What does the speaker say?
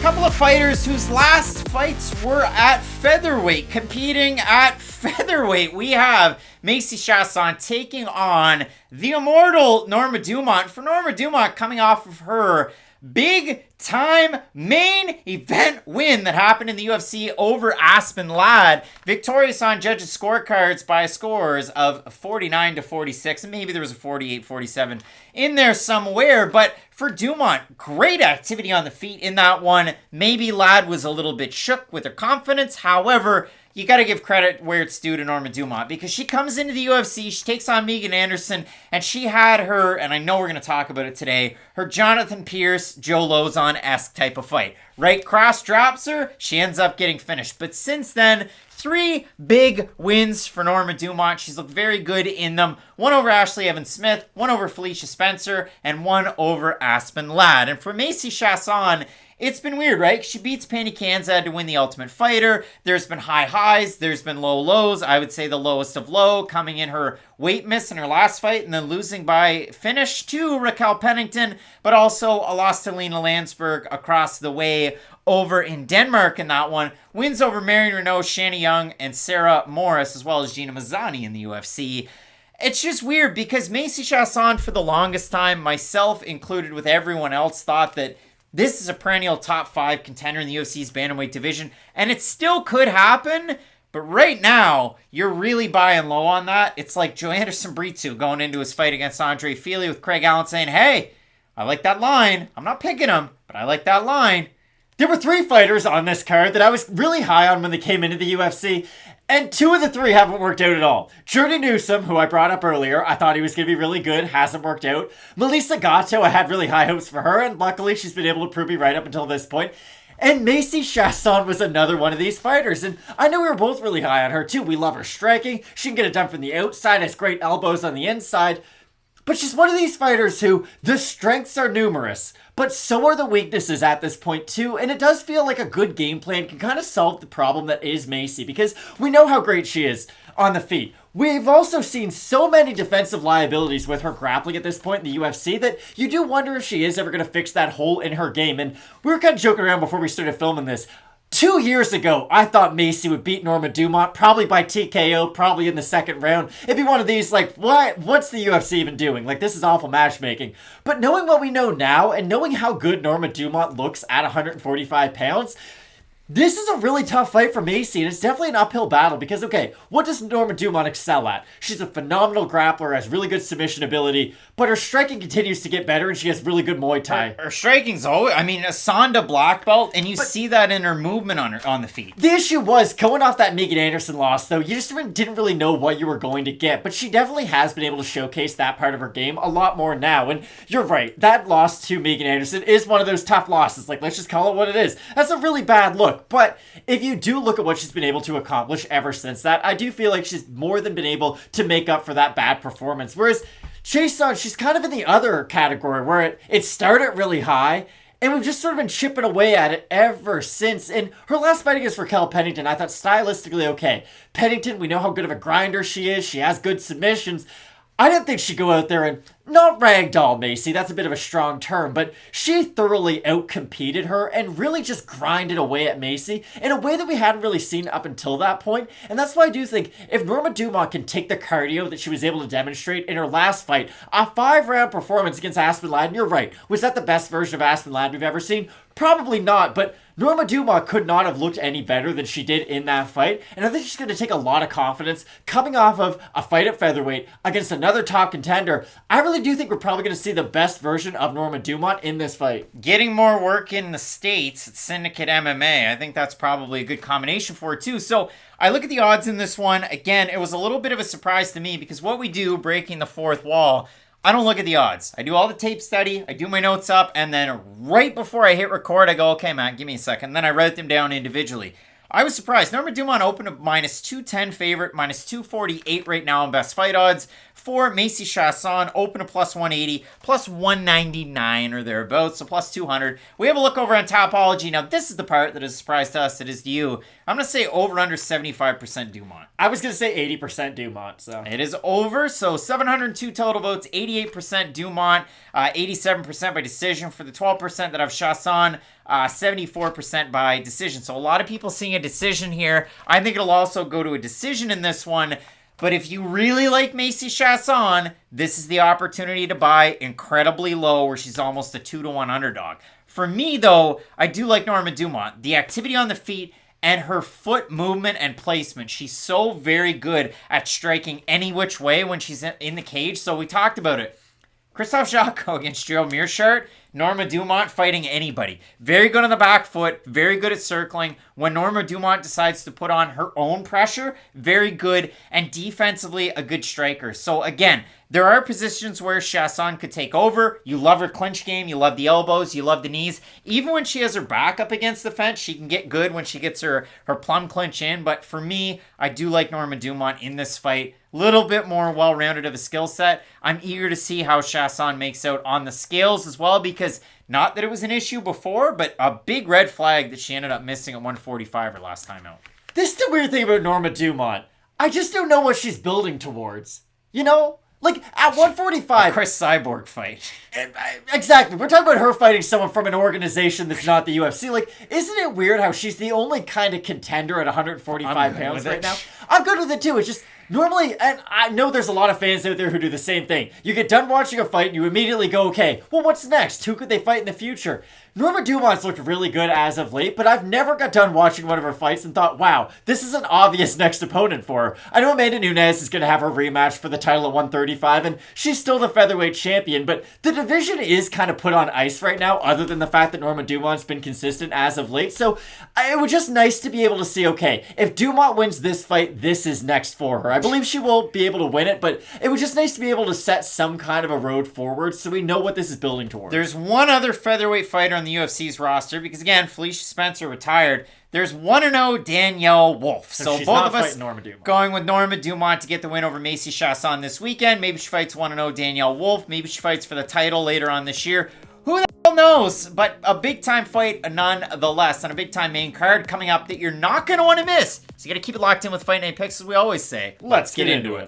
Couple of fighters whose last fights were at featherweight, competing at featherweight. We have Macy Chiasson taking on the immortal Norma Dumont. For Norma Dumont, coming off of her big time main event win that happened in the UFC over Aspen Ladd. Victorious on judges' scorecards by scores of 49-46, and maybe there was a 48-47 in there somewhere. But for Dumont, great activity on the feet in that one. Maybe Ladd was a little bit shook with her confidence. However, you got to give credit where it's due to Norma Dumont, because she comes into the UFC, she takes on Megan Anderson, and she had her, and I know we're going to talk about it today, her Jonathan Pierce, Joe Lauzon-esque type of fight. Right cross drops her, she ends up getting finished. But since then, 3 big wins for Norma Dumont. She's looked very good in them. 1 over Ashley Evans-Smith, 1 over Felicia Spencer, and 1 over Aspen Ladd. And for Macy Chiasson, it's been weird, right? She beats Penny Kanzad to win the Ultimate Fighter. There's been high highs. There's been low lows. I would say the lowest of low, coming in her weight miss in her last fight and then losing by finish to Raquel Pennington, but also a loss to Lena Landsberg across the way over in Denmark in that one. Wins over Marion Renault, Shanna Young, and Sarah Morris, as well as Gina Mazzani in the UFC. It's just weird because Macy Chiasson, for the longest time, myself included with everyone else, thought that this is a perennial top 5 contender in the UFC's bantamweight division, and it still could happen, but right now, you're really buying low on that. It's like Joe Anderson Brito going into his fight against Andre Feely with Craig Allen saying, hey, I like that line. I'm not picking him, but I like that line. There were 3 fighters on this card that I was really high on when they came into the UFC, and 2 of the 3 haven't worked out at all. Jordy Newsom, who I brought up earlier, I thought he was going to be really good, hasn't worked out. Melissa Gatto, I had really high hopes for her, and luckily she's been able to prove me right up until this point. And Macy Chiasson was another one of these fighters, and I know we were both really high on her too. We love her striking, she can get it done from the outside, has great elbows on the inside. But she's one of these fighters who, the strengths are numerous, but so are the weaknesses at this point too, and it does feel like a good game plan can kind of solve the problem that is Macy, because we know how great she is on the feet. We've also seen so many defensive liabilities with her grappling at this point in the UFC that you do wonder if she is ever going to fix that hole in her game, and we were kind of joking around before we started filming this. 2 years ago, I thought Macy would beat Norma Dumont, probably by TKO, probably in the second round. It'd be one of these, like, what's the UFC even doing? Like, this is awful matchmaking. But knowing what we know now, and knowing how good Norma Dumont looks at 145 pounds, this is a really tough fight for Macy, and it's definitely an uphill battle because, okay, what does Norma Dumont excel at? She's a phenomenal grappler, has really good submission ability, but her striking continues to get better, and she has really good Muay Thai. Her striking's always, a Sonda black belt, and you see that in her movement on the feet. The issue was, going off that Megan Anderson loss, though, you just didn't really know what you were going to get, but she definitely has been able to showcase that part of her game a lot more now, and you're right, that loss to Megan Anderson is one of those tough losses. Like, let's just call it what it is. That's a really bad look. But if you do look at what she's been able to accomplish ever since that, I do feel like she's more than been able to make up for that bad performance. Whereas Chiasson, she's kind of in the other category where it started really high, and we've just sort of been chipping away at it ever since. And her last fight against Raquel Pennington, I thought stylistically okay. Pennington, we know how good of a grinder she is. She has good submissions. I didn't think she'd go out there and not ragdoll Macy, that's a bit of a strong term, but she thoroughly outcompeted her and really just grinded away at Macy in a way that we hadn't really seen up until that point. And that's why I do think if Norma Dumont can take the cardio that she was able to demonstrate in her last fight, a 5-round performance against Aspen Ladd, and you're right, was that the best version of Aspen Ladd we've ever seen? Probably not, but Norma Dumont could not have looked any better than she did in that fight, and I think she's going to take a lot of confidence coming off of a fight at featherweight against another top contender. I really do think we're probably going to see the best version of Norma Dumont in this fight. Getting more work in the States at Syndicate MMA, I think that's probably a good combination for her too. So I look at the odds in this one. Again, it was a little bit of a surprise to me because what we do, breaking the fourth wall, I don't look at the odds. I do all the tape study, I do my notes up, and then right before I hit record, I go, okay, Matt, give me a second. And then I write them down individually. I was surprised. Norma Dumont opened a -210 favorite, -248 right now in best fight odds. for Macy Chiasson, open to plus 180, plus 199 or thereabouts, so plus 200. We have a look over on Topology. Now, this is the part that is a surprise to us. It is to you. I'm going to say over under 75% Dumont. I was going to say 80% Dumont, so. It is over, so 702 total votes, 88% Dumont, 87% by decision for the 12% that have Chiasson, 74% by decision. So a lot of people seeing a decision here. I think it'll also go to a decision in this one. But if you really like Macy Chiasson, this is the opportunity to buy incredibly low where she's almost a 2-1 underdog. For me, though, I do like Norma Dumont. The activity on the feet and her foot movement and placement. She's so very good at striking any which way when she's in the cage. So we talked about it. Christophe Jacques against Gerald Mearshart. Norma Dumont fighting anybody. Very good on the back foot. Very good at circling. When Norma Dumont decides to put on her own pressure, very good. And defensively, a good striker. So again, there are positions where Chiasson could take over. You love her clinch game. You love the elbows. You love the knees. Even when she has her back up against the fence, she can get good when she gets her plum clinch in. But for me, I do like Norma Dumont in this fight. Little bit more well-rounded of a skill set. I'm eager to see how Chiasson makes out on the scales as well, because not that it was an issue before, but a big red flag that she ended up missing at 145 her last time out. This is the weird thing about Norma Dumont. I just don't know what she's building towards. You know? Like, at 145... A Chris Cyborg fight. Exactly. We're talking about her fighting someone from an organization that's not the UFC. Like, isn't it weird how she's the only kind of contender at 145 pounds right now? I'm good with it, too. It's just... Normally, and I know there's a lot of fans out there who do the same thing. You get done watching a fight and you immediately go, okay, well, what's next? Who could they fight in the future? Norma Dumont's looked really good as of late, but I've never got done watching one of her fights and thought, wow, this is an obvious next opponent for her. I know Amanda Nunes is going to have her rematch for the title at 135, and she's still the featherweight champion, but the division is kind of put on ice right now, other than the fact that Norma Dumont's been consistent as of late, so it was just nice to be able to see, okay, if Dumont wins this fight, this is next for her. I believe she will be able to win it, but it was just nice to be able to set some kind of a road forward so we know what this is building towards. There's one other featherweight fighter on the UFC's roster, because again, Felicia Spencer retired. There's 1-0 Danielle Wolf. So both of us going with Norma Dumont to get the win over Macy Chiasson this weekend. Maybe she fights 1-0 Danielle Wolf. Maybe she fights for the title later on this year. Who the hell knows? But a big-time fight nonetheless, on a big-time main card coming up that you're not going to want to miss. So you got to keep it locked in with Fight Night Picks, as we always say. Let's get into it.